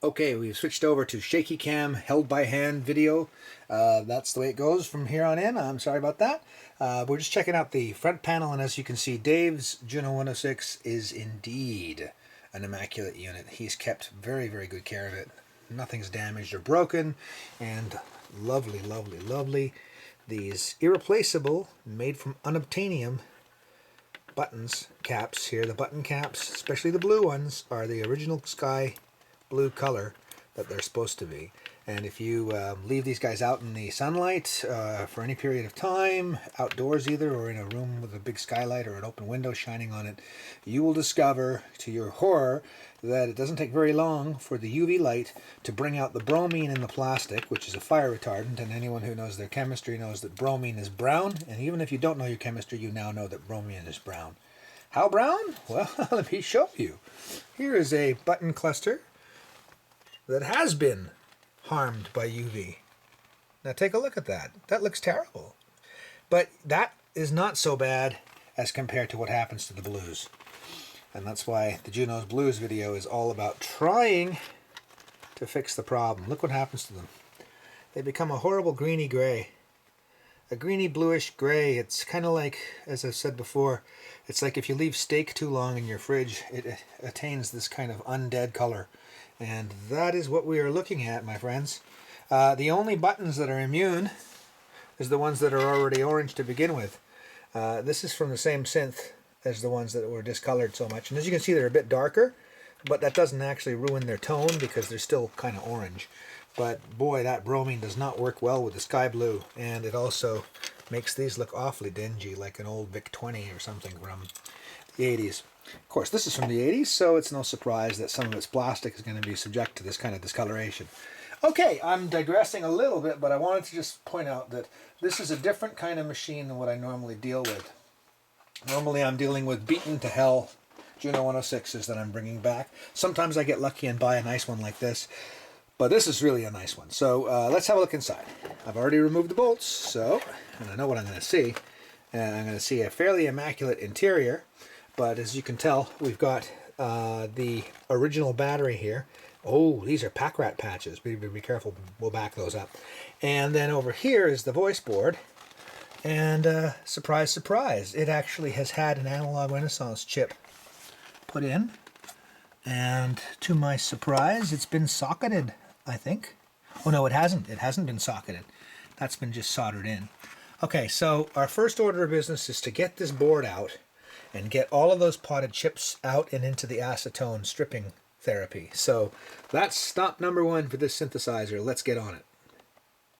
Okay, we've switched over to shaky cam, held by hand video. That's the way it goes from here on in. I'm sorry about that. We're just checking out the front panel, and as you can see, Dave's Juno-106 is indeed an immaculate unit. He's kept very, very good care of it. Nothing's damaged or broken, and lovely, lovely, lovely. These irreplaceable, made from unobtainium buttons, caps here. The button caps, especially the blue ones, are the original sky blue color that they're supposed to be. And if you leave these guys out in the sunlight for any period of time, outdoors either, or in a room with a big skylight or an open window shining on it, you will discover, to your horror, that it doesn't take very long for the UV light to bring out the bromine in the plastic, which is a fire retardant, and anyone who knows their chemistry knows that bromine is brown, and even if you don't know your chemistry, you now know that bromine is brown. How brown? Well, let me show you. Here is a button cluster that has been harmed by UV. Now take a look at that. That looks terrible. But that is not so bad as compared to what happens to the blues. And that's why the Juno's Blues video is all about trying to fix the problem. Look what happens to them. They become a horrible greeny gray. A greeny bluish gray. It's kind of like, as I've said before, it's like if you leave steak too long in your fridge, it attains this kind of undead color. And that is what we are looking at, my friends. The only buttons that are immune is the ones that are already orange to begin with. This is from the same synth as the ones that were discolored so much. And as you can see, they're a bit darker, but that doesn't actually ruin their tone because they're still kind of orange. But boy, that bromine does not work well with the sky blue. And it also makes these look awfully dingy, like an old Vic 20 or something from the 80s. Of course, this is from the 80s, so it's no surprise that some of its plastic is going to be subject to this kind of discoloration. Okay, I'm digressing a little bit, but I wanted to just point out that this is a different kind of machine than what I normally deal with. Normally I'm dealing with beaten to hell Juno 106s that I'm bringing back. Sometimes I get lucky and buy a nice one like this, but this is really a nice one. So let's have a look inside. I've already removed the bolts, and I know what I'm going to see. I'm going to see a fairly immaculate interior. But as you can tell, we've got the original battery here. Oh, these are Packrat patches. Be careful, we'll back those up. And then over here is the voice board. And surprise, surprise, it actually has had an analog Renaissance chip put in. And to my surprise, it's been socketed, I think. Oh no, it hasn't. It hasn't been socketed. That's been just soldered in. Okay, so our first order of business is to get this board out and get all of those potted chips out and into the acetone stripping therapy. So that's stop number one for this synthesizer. Let's get on it.